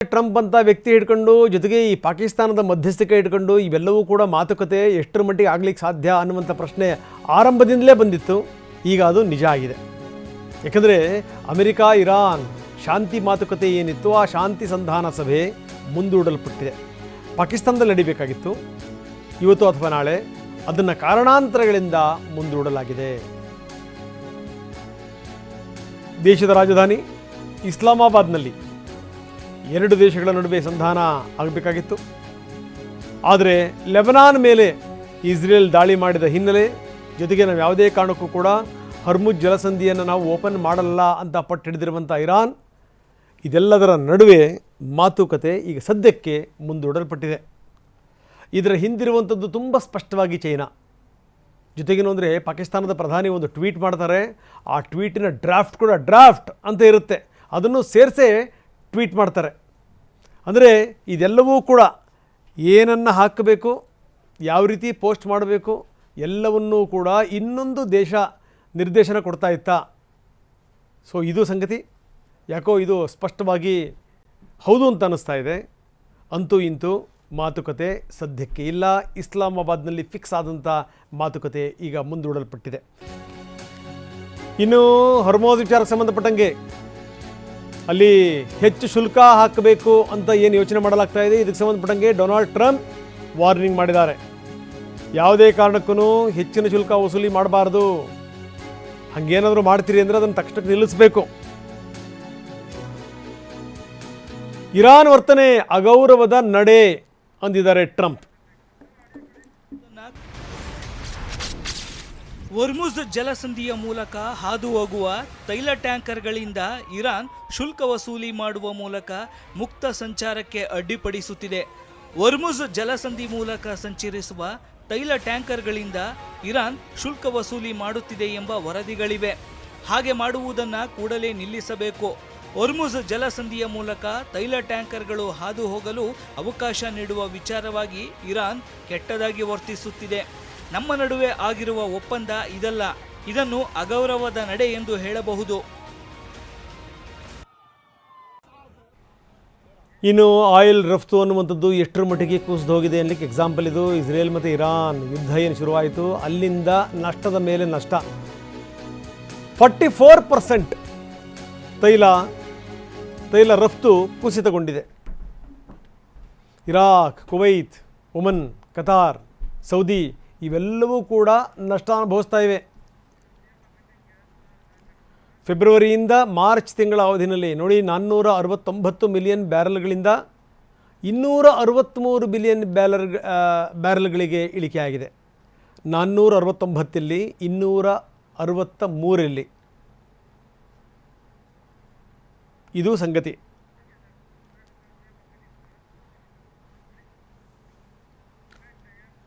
Trump ಅಂತ ವ್ಯಕ್ತಿ ಹಿಡ್ಕೊಂಡು ಜೊತೆಗೆ ಈ ಪಾಕಿಸ್ತಾನದ ಮಧ್ಯಸ್ಥಿಕೆ ಹಿಡ್ಕೊಂಡು ಇವೆಲ್ಲವೂ ಕೂಡ ಮಾತುಕತೆ ಎಷ್ಟರ ಮಟ್ಟಿಗೆ ಆಗ್ಲಿಕ್ಕೆ ಸಾಧ್ಯ ಅನ್ನುವಂಥ ಪ್ರಶ್ನೆ ಆರಂಭದಿಂದಲೇ ಬಂದಿತ್ತು. ಈಗ ಅದು ನಿಜ ಆಗಿದೆ. ಯಾಕಂದರೆ ಅಮೆರಿಕ ಇರಾನ್ ಶಾಂತಿ ಮಾತುಕತೆ ಏನಿತ್ತು ಆ ಶಾಂತಿ ಸಂಧಾನ ಸಭೆ ಮುಂದೂಡಲ್ಪಟ್ಟಿದೆ. ಪಾಕಿಸ್ತಾನದಲ್ಲಿ ನಡೀಬೇಕಾಗಿತ್ತು ಇವತ್ತು ಅಥವಾ ನಾಳೆ, ಅದನ್ನು ಕಾರಣಾಂತರಗಳಿಂದ ಮುಂದೂಡಲಾಗಿದೆ. ದೇಶದ ರಾಜಧಾನಿ ಇಸ್ಲಾಮಾಬಾದ್ನಲ್ಲಿ ಎರಡು ದೇಶಗಳ ನಡುವೆ ಸಂಧಾನ ಆಗಬೇಕಾಗಿತ್ತು. ಆದರೆ ಲೆಬನಾನ್ ಮೇಲೆ ಇಸ್ರೇಲ್ ದಾಳಿ ಮಾಡಿದ ಹಿನ್ನೆಲೆ ಜೊತೆಗೆ ನಾವು ಯಾವುದೇ ಕಾರಣಕ್ಕೂ ಕೂಡ ಹರ್ಮುಜ್ ಜಲಸಂಧಿಯನ್ನು ನಾವು ಓಪನ್ ಮಾಡಲ್ಲ ಅಂತ ಪಟ್ಟು ಹಿಡಿದಿರುವಂಥ ಇರಾನ್, ಇದೆಲ್ಲದರ ನಡುವೆ ಮಾತುಕತೆ ಈಗ ಸದ್ಯಕ್ಕೆ ಮುಂದೂಡಲ್ಪಟ್ಟಿದೆ. ಇದರ ಹಿಂದಿರುವಂಥದ್ದು ತುಂಬ ಸ್ಪಷ್ಟವಾಗಿ ಚೈನಾ. ಜೊತೆಗೇನು ಅಂದರೆ ಪಾಕಿಸ್ತಾನದ ಪ್ರಧಾನಿ ಒಂದು ಟ್ವೀಟ್ ಮಾಡ್ತಾರೆ, ಆ ಟ್ವೀಟಿನ ಡ್ರಾಫ್ಟ್ ಕೂಡ ಡ್ರಾಫ್ಟ್ ಅಂತ ಇರುತ್ತೆ, ಅದನ್ನು ಸೇರಿಸೇ ಟ್ವೀಟ್ ಮಾಡ್ತಾರೆ. ಅಂದರೆ ಇದೆಲ್ಲವೂ ಕೂಡ ಏನನ್ನು ಹಾಕಬೇಕು, ಯಾವ ರೀತಿ ಪೋಸ್ಟ್ ಮಾಡಬೇಕು ಎಲ್ಲವನ್ನೂ ಕೂಡ ಇನ್ನೊಂದು ದೇಶ ನಿರ್ದೇಶನ ಕೊಡ್ತಾ ಇತ್ತಾ. ಸೊ ಇದು ಸಂಗತಿ. ಯಾಕೋ ಇದು ಸ್ಪಷ್ಟವಾಗಿ ಹೌದು ಅಂತ ಅನ್ನಿಸ್ತಾ ಇದೆ. ಅಂತೂ ಇಂತೂ ಮಾತುಕತೆ ಸದ್ಯಕ್ಕೆ ಇಲ್ಲ. ಇಸ್ಲಾಮಾಬಾದ್ನಲ್ಲಿ ಫಿಕ್ಸ್ ಆದಂಥ ಮಾತುಕತೆ ಈಗ ಮುಂದೂಡಲ್ಪಟ್ಟಿದೆ. ಇನ್ನು ಹರ್ಮೋಜ್ ವಿಚಾರಕ್ಕೆ ಸಂಬಂಧಪಟ್ಟಂಗೆ ಅಲ್ಲಿ ಹೆಚ್ಚು ಶುಲ್ಕ ಹಾಕಬೇಕು ಅಂತ ಏನು ಯೋಚನೆ ಮಾಡಲಾಗ್ತಾ ಇದೆ, ಇದಕ್ಕೆ ಸಂಬಂಧಪಟ್ಟಂಗೆ ಡೊನಾಲ್ಡ್ ಟ್ರಂಪ್ ವಾರ್ನಿಂಗ್ ಮಾಡಿದ್ದಾರೆ. ಯಾವುದೇ ಕಾರಣಕ್ಕೂ ಹೆಚ್ಚಿನ ಶುಲ್ಕ ವಸೂಲಿ ಮಾಡಬಾರ್ದು, ಹಾಗೇನಾದರೂ ಮಾಡ್ತೀರಿ ಅಂದರೆ ಅದನ್ನು ತಕ್ಷಣಕ್ಕೆ ನಿಲ್ಲಿಸಬೇಕು. ಇರಾನ್ ವರ್ತನೆ ಅಗೌರವದ ನಡೆ ಅಂದಿದ್ದಾರೆ ಟ್ರಂಪ್. ಹೊರ್ಮುಜ್ ಜಲಸಂಧಿಯ ಮೂಲಕ ಹಾದು ಹೋಗುವ ತೈಲ ಟ್ಯಾಂಕರ್ಗಳಿಂದ ಇರಾನ್ ಶುಲ್ಕ ವಸೂಲಿ ಮಾಡುವ ಮೂಲಕ ಮುಕ್ತ ಸಂಚಾರಕ್ಕೆ ಅಡ್ಡಿಪಡಿಸುತ್ತಿದೆ. ಹೊರ್ಮುಜ್ ಜಲಸಂಧಿ ಮೂಲಕ ಸಂಚರಿಸುವ ತೈಲ ಟ್ಯಾಂಕರ್ಗಳಿಂದ ಇರಾನ್ ಶುಲ್ಕ ವಸೂಲಿ ಮಾಡುತ್ತಿದೆ ಎಂಬ ವರದಿಗಳಿವೆ. ಹಾಗೆ ಮಾಡುವುದನ್ನು ಕೂಡಲೇ ನಿಲ್ಲಿಸಬೇಕು. ಹೊರ್ಮುಜ್ ಜಲಸಂಧಿಯ ಮೂಲಕ ತೈಲ ಟ್ಯಾಂಕರ್ಗಳು ಹಾದು ಹೋಗಲು ಅವಕಾಶ ನೀಡುವ ವಿಚಾರವಾಗಿ ಇರಾನ್ ಕೆಟ್ಟದಾಗಿ ವರ್ತಿಸುತ್ತಿದೆ. ನಮ್ಮ ನಡುವೆ ಆಗಿರುವ ಒಪ್ಪಂದ ಇದಲ್ಲ, ಇದನ್ನು ಅಗೌರವದ ನಡೆ ಎಂದು ಹೇಳಬಹುದು. ಇನ್ನು ಆಯಿಲ್ ರಫ್ತು ಅನ್ನುವಂಥದ್ದು ಎಷ್ಟರ ಮಟ್ಟಿಗೆ ಕುಸಿದು ಹೋಗಿದೆ ಅನ್ನಲಿಕ್ಕೆ ಎಕ್ಸಾಂಪಲ್ ಇದು. ಇಸ್ರೇಲ್ ಮತ್ತು ಇರಾನ್ ಯುದ್ಧ ಏನು ಶುರುವಾಯಿತು, ಅಲ್ಲಿಂದ ನಷ್ಟದ ಮೇಲೆ ನಷ್ಟ. 44% ತೈಲ ರಫ್ತು ಕುಸಿತಗೊಂಡಿದೆ. Iraq, Kuwait, Oman, Qatar, Saudi ಇವೆಲ್ಲವೂ ಕೂಡ ನಷ್ಟ ಅನುಭವಿಸ್ತಾ ಇವೆ. ಫೆಬ್ರವರಿಯಿಂದ ಮಾರ್ಚ್ ತಿಂಗಳ ಅವಧಿಯಲ್ಲಿ ನೋಡಿ 469 ಮಿಲಿಯನ್ ಬ್ಯಾರಲ್ಗಳಿಂದ 263 ಬಿಲಿಯನ್ ಬ್ಯಾರಲ್ಗಳಿಗೆ ಇಳಿಕೆಯಾಗಿದೆ. 469 263 ಇದು ಸಂಗತಿ.